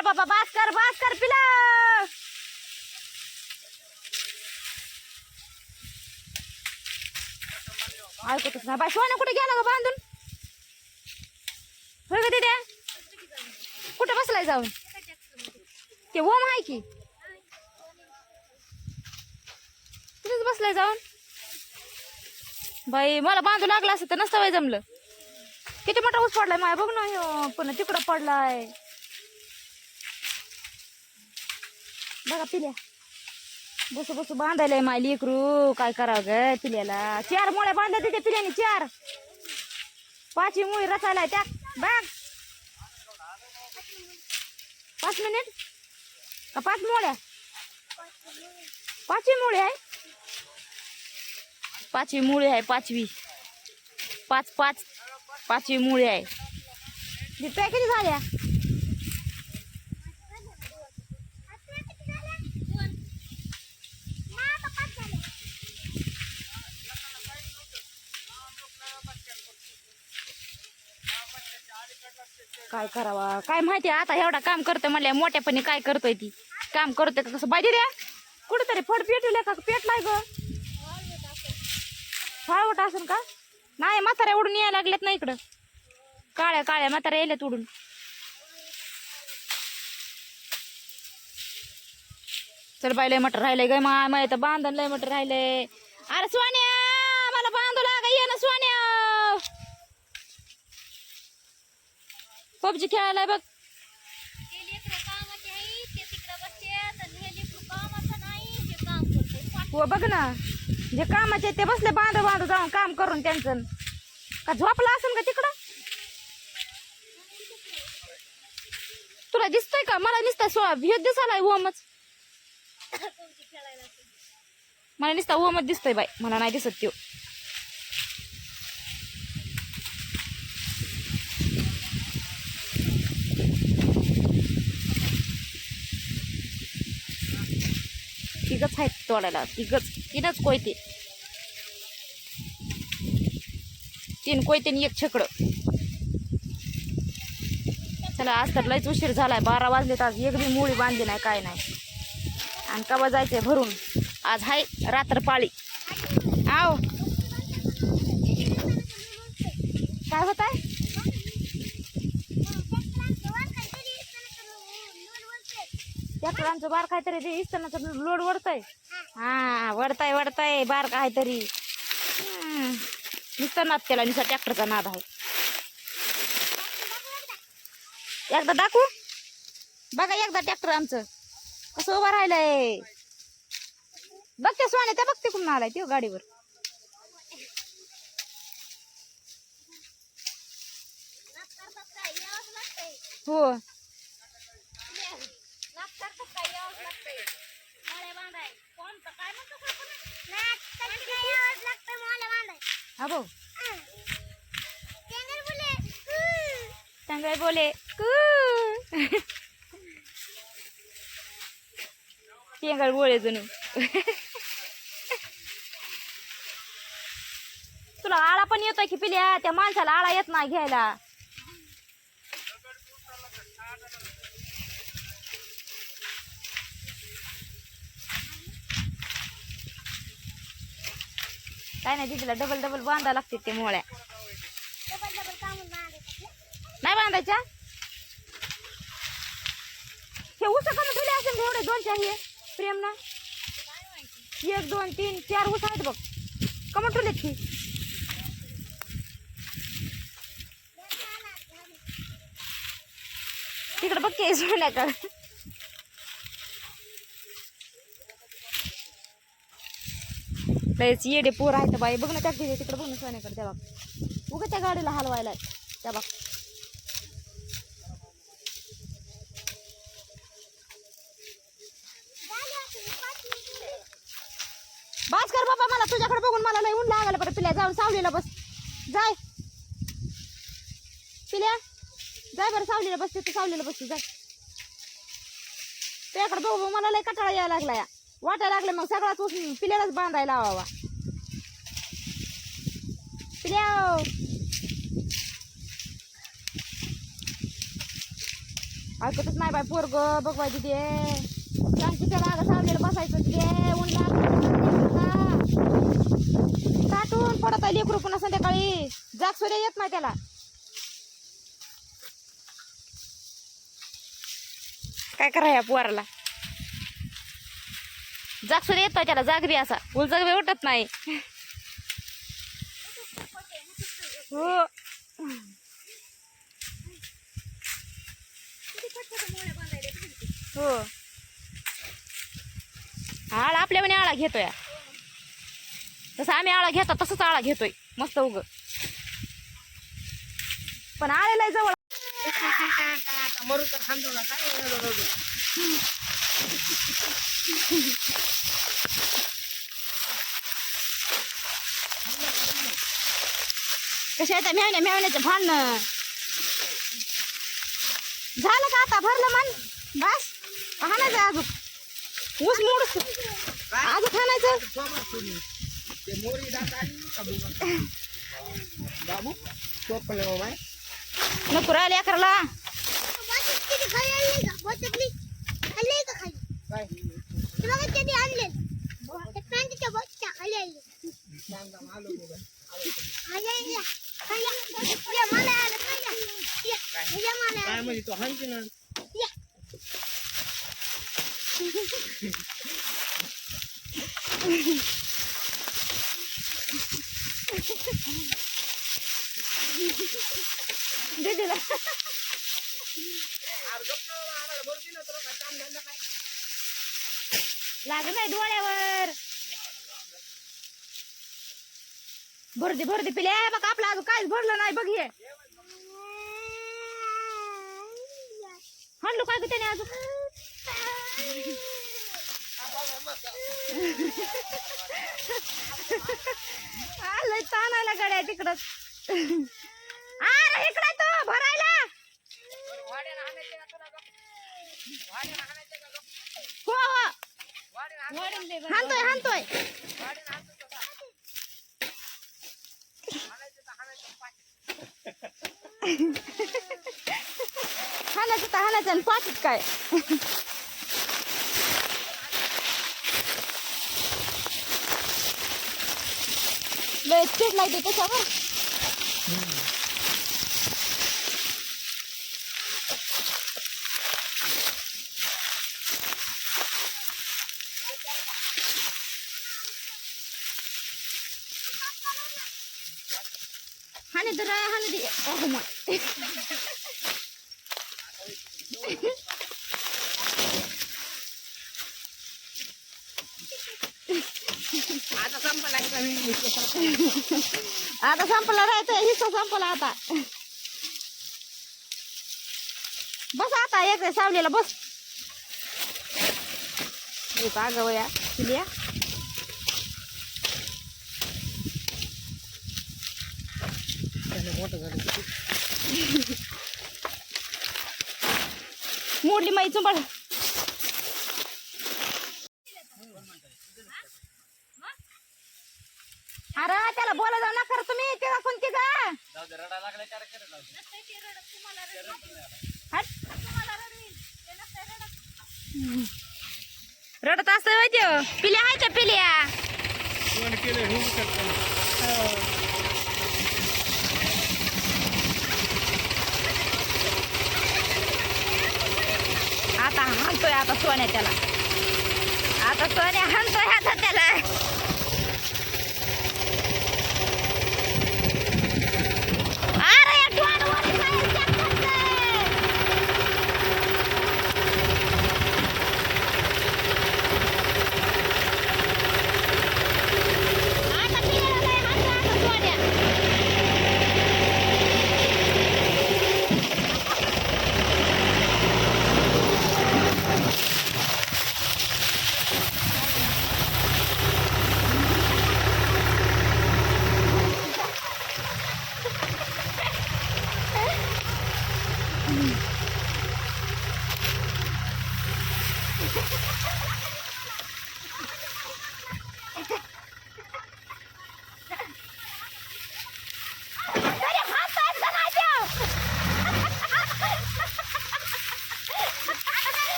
कर बाबा, बास कर पिला. ऐकतच ना बाय. सोन्या कुठे गेला ग बांधून? होय ग तिथे कुठं बसलाय जाऊन? ते ओम आहे की तिथेच बसलाय जाऊन. बाई मला बांधू लागला असं तर नसतं बाई जमलं. किती मोठा ऊस पडलाय माय बघ ना. पण तिकडं पडलाय बघा. पिल्या बसू बसू बांधायलाय माय लेकरू. काय करावं ग पिल्याला. 4 मुळ्या बांधल्या तिथे पिल्याने. 4 5वी मुळी रचायलाय त्या बघ. 5 मिनिट का 5 मुळ्या? 5वी मुळी आहे. 5वी मुळी आहे. 5वी 5वी मुळी आहे. त्या किती झाल्या? काय करावा काय माहिती. आता एवढा काम करतोय म्हणल्या मोठ्यापणी काय करतोय ती. काम करतोय का कसं बाजी द्या. कुठेतरी फड पेटवल्या का पेटलाय ग? फाळवट असेल का? नाही म्हाताऱ्या उडून यायला लागल्यात ना इकडं. काळ्या म्हाताऱ्या यायल्यात उडून. चल बाई लय मटर राहिलंय ग माय तर बांधून लय मटर राहिलंय. अरे सोन्या मला बांधू लागा. ये ना सोन्या. पबजी खेळायला बघ. हो बघ ना जे कामाचे ते बसले बांधू जाऊन काम करून. त्यांचं का झोपला असेल का तिकडं? तुला दिसतोय का? मला नुसता दिसायलाय ओमच. मला नुसता ओमच दिसतोय बाई. मला नाही दिसत त्यो. तिघच आहेत तोडायला. तीनच कोयते. 3 कोयते आणि 1 छकड. चला आज तर लयच उशीर झालाय. 12 वाजलेत. आज एक बी मुळी बांधली नाही काय नाही. आणि कवा जायचंय भरून. आज हाय रात्र पाळी. आव काय होत आहे? ट्रॅक्टरांचं बार काहीतरी ते इस्तनाचं लोड वडतय. हा वडताय बार काहीतरी. नुसतं नाद केला. नुसता ट्रॅक्टरचा नाद आहे. एकदा दाखवू बघा. एकदा ट्रॅक्टर आमचं कसं उभं राहिलंय. बघते सोन्या त्या बघते कुठून आलाय ते गाडीवर. हो हा भाऊ चांगलं बोले टेंगळ बोले जणू. तुला आळा पण येतोय की पिल्या? त्या माणसाला आळा येत नाही घ्यायला. काय नाही दीदीला डबल बांधा लागते ते मोळ्या. नाही बांधायच्या. हे ऊस कमी ठेवले असेल एवढे 2-4 हे प्रेम ना. 1 2 3 4 ऊस आहेत बघ. कमी ठेवलेत की. तिकडे बघ की सोन्याकडे. लयच येडे पोर आहेत बाई. बघ ना त्या तिकडे बघ ना सोन्याकडे. त्या बघ उगा त्या गाडीला हलवायला. त्या बघ बास कर बाबा. मला तुझ्याकडे बघून मला लय ऊन लागायला. बरं पिल्या जाऊन सावलीला बस. जाय पिल्या जाय बरं सावलीला बस. तू सावलीला बसते जाय. तुझ्याकडे बघू मला लय कटाळा यायला लागला. या वाटायला लागलं मग सगळाच ऊस पिल्यालाच बांधायला लावावा. पिल्या ऐकतच नाही बाय पोरग बघवाय तिथे सांगते त्याला अगं सावलेलं बसायचं तिथे ऊन ताटून पडत आहे लेकरू पुन्हा संध्याकाळी जाग सुद्धा येत नाही त्याला. काय करा या पोराला जाग सुद्धा येत त्याला जाग बी असा उलजाग बी उठत नाही. हो हो आळा आपल्या म्हणे आळा घेतोय तसं आम्ही आळा घेतो तसंच आळा घेतोय मस्त उग पण आळेला जवळ कशा येत्या मेवण्या मेवण्याचं भांडणं झालं का आता भरलं मन बस हाणायचं अजून ऊस मोडूस अजून हाणायचं नको राहिले अकराला दीदीला लाग नाही डोळ्यावर भरदी पिल्या बघ आपलं अजून काहीच भरलं नाही बघ हे हाणलो काय ग त्याने अजून आलंय तानायला गड्या तिकडच अरे इकडे तो भरायला हो हो हाणतोय हाणायचं आणि पाठीत काय लय चीड लागते त्याच्यावर हाने तर हाने दे अहो मग आता संपला राहायचं हिस्सा संपला आता बस आता एक सावलीला बस आगवया पिल्या मोडली माई चुंबळ अरे त्याला बोला जाऊ नका तुम्ही ते कोणती का रडत असत पिल्या आहे त्या पिल्या आता हाणतोय आता सोन्या त्याला आता सोन्या हाणतोय आता त्याला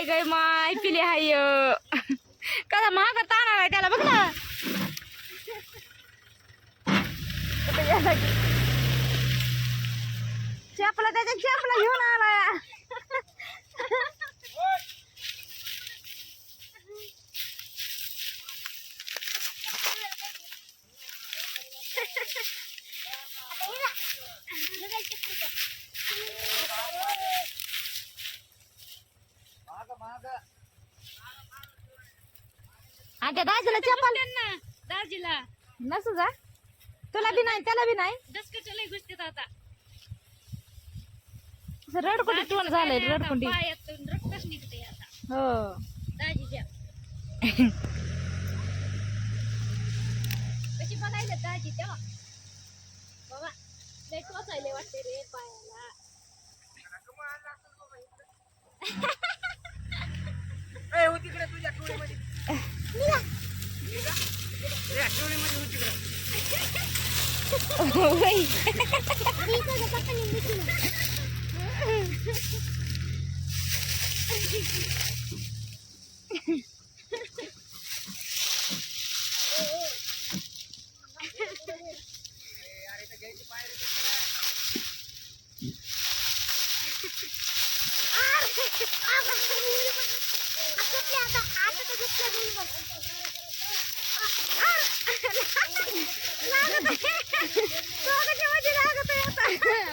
हाय ग माय पिले हाय कसा महाग ताणार आहे त्याला बघ ना चपला त्याच्या चपला घेऊन आलाय त्या दाजीला चप्पल दाजीला नसू जा तुला बी नाही त्याला बी नाही दसकच्या लय गोष्टीत आता रडकुंडी तोंड झालंय रडकुंडी पायातून रक्तच निघते आता हो दाजीच्या कशी बनायला दाजी तेव्हा बाबा लय टोचायले वाटते रे पायाला तिकडे तुझ्या टोळीमध्ये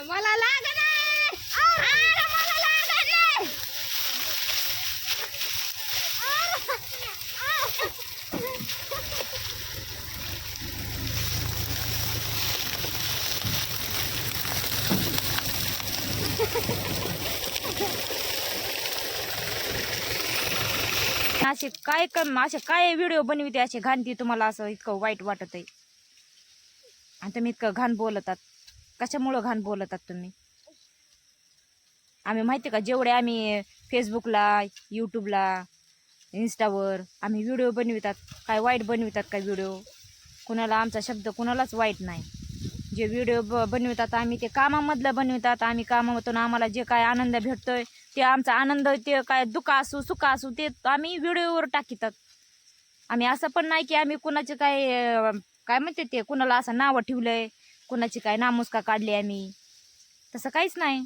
मला लाग असे काय व्हिडिओ बनविते असे घाणती तुम्हाला असं इतकं वाईट वाटत आहे आणि तुम्ही इतकं घाण बोलतात कशामुळं घाण बोलतात तुम्ही आम्ही माहिती का जेवढे आम्ही फेसबुकला यूट्यूबला इंस्टावर आम्ही व्हिडिओ बनवितात काय वाईट बनवितात काय व्हिडिओ कुणाला आमचा शब्द कुणालाच वाईट नाही जे व्हिडिओ बनवितात आम्ही ते कामामधलं बनवितात आम्ही कामामधून आम्हाला जे काय आनंद भेटतोय ते आमचा आनंद ते काय दुःख असू सुख असू ते आम्ही व्हिडिओवर टाकीतात आम्ही असं पण नाही की आम्ही कुणाचे काय म्हणते ते कुणाला असं नावं ठेवलंय कुणाची काय नामुष्का काढली आम्ही तसं काहीच नाही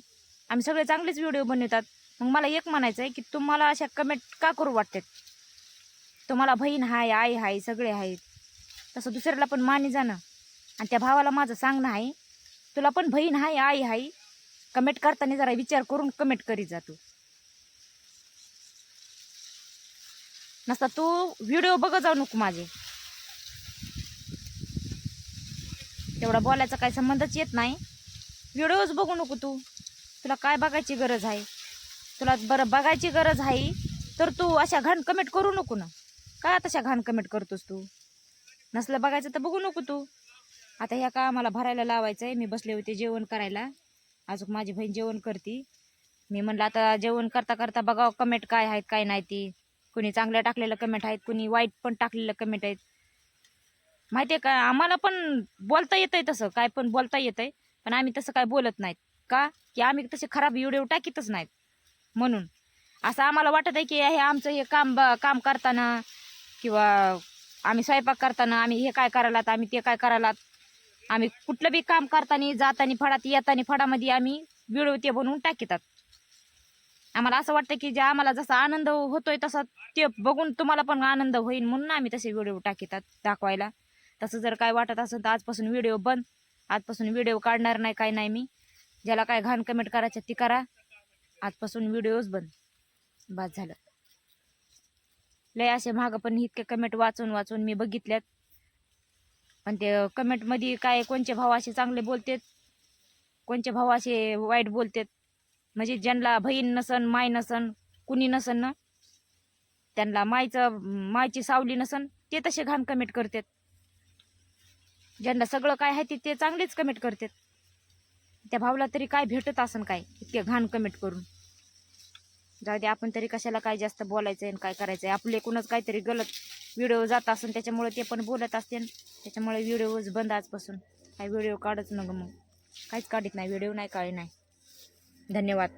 आम्ही सगळे चांगलेच व्हिडिओ बनवतात मग मला एक म्हणायचं आहे की तुम्हाला अशा कमेंट का करू वाटतात तुम्हाला बहीण हाय आई हाय सगळे आहेत तसं दुसऱ्याला पण मानी जाणं आणि त्या भावाला माझं सांगणं आहे तुला पण बहीण हाय आई हाय कमेंट करताना जरा विचार करून कमेंट करीत जा तू नसता तू व्हिडिओ बघ जाऊ नको माझे तेवढा बोलायचा काही संबंधच येत नाही व्हिडिओज बघू नको तू तुला काय बघायची गरज आहे तुला बरं बघायची गरज आहे तर तू अशा घाण कमेंट करू नको ना काय तशा घाण कमेंट करतोस तू नसलं बघायचं तर बघू नको तू आता ह्या का मला भरायला लावायचं आहे मी बसले होते जेवण करायला अजून माझी बहीण जेवण करती मी म्हणलं आता जेवण करता करता बघावं कमेंट काय आहेत काय नाही ती कुणी चांगल्या टाकलेलं कमेंट आहेत कुणी वाईट पण टाकलेलं कमेंट आहेत माहिती आहे का आम्हाला पण बोलता येतंय तसं काय पण बोलता येतंय पण आम्ही तसं काय बोलत नाहीत का की आम्ही तसे खराब व्हिडिओ टाकीतच नाहीत म्हणून असं आम्हाला वाटत आहे की हे आमचं हे काम करताना किंवा आम्ही स्वयंपाक करताना आम्ही हे काय करायलात आम्ही ते काय करायलात आम्ही कुठलं बी काम करताना जाताना फडात येताना फडामध्ये आम्ही व्हिडिओ ते बनवून टाकीतात आम्हाला असं वाटतं की जे आम्हाला जसा आनंद होतोय तसा ते बघून तुम्हाला पण आनंद होईल म्हणून आम्ही तसे व्हिडिओ टाकीतात दाखवायला तसं जर काय वाटत असेल तर आजपासून व्हिडिओ बंद आजपासून व्हिडिओ काढणार नाही काय नाही मी ज्याला काय घाण कमेंट करायचं ती करा आजपासून व्हिडिओज बंद बस झालं लय असे मागं पण इतके कमेंट वाचून मी बघितल्यात पण ते कमेंटमध्ये काय कोणचे भाव असे चांगले बोलतात कोणचे भाव असे वाईट बोलतात म्हणजे ज्यांना बहीण नसन माय नसन कुणी नसन ना त्यांना मायची सावली नसन ते तसे घाण कमेंट करतात ज्यांना सगळं काय आहे ते चांगलेच कमेंट करतात त्या भावला तरी काय भेटत असन काय इतके घाण कमेंट करून जाऊ दे आपण तरी कशाला काय जास्त बोलायचं आहे काय करायचं आहे आपले एकूणच काहीतरी गलत व्हिडिओ जात असेल त्याच्यामुळे ते पण बोलत असते त्याच्यामुळे व्हिडिओज बंद आजपासून काय व्हिडिओ काढच नग मग काहीच काढत नाही व्हिडिओ नाही काही नाही धन्यवाद.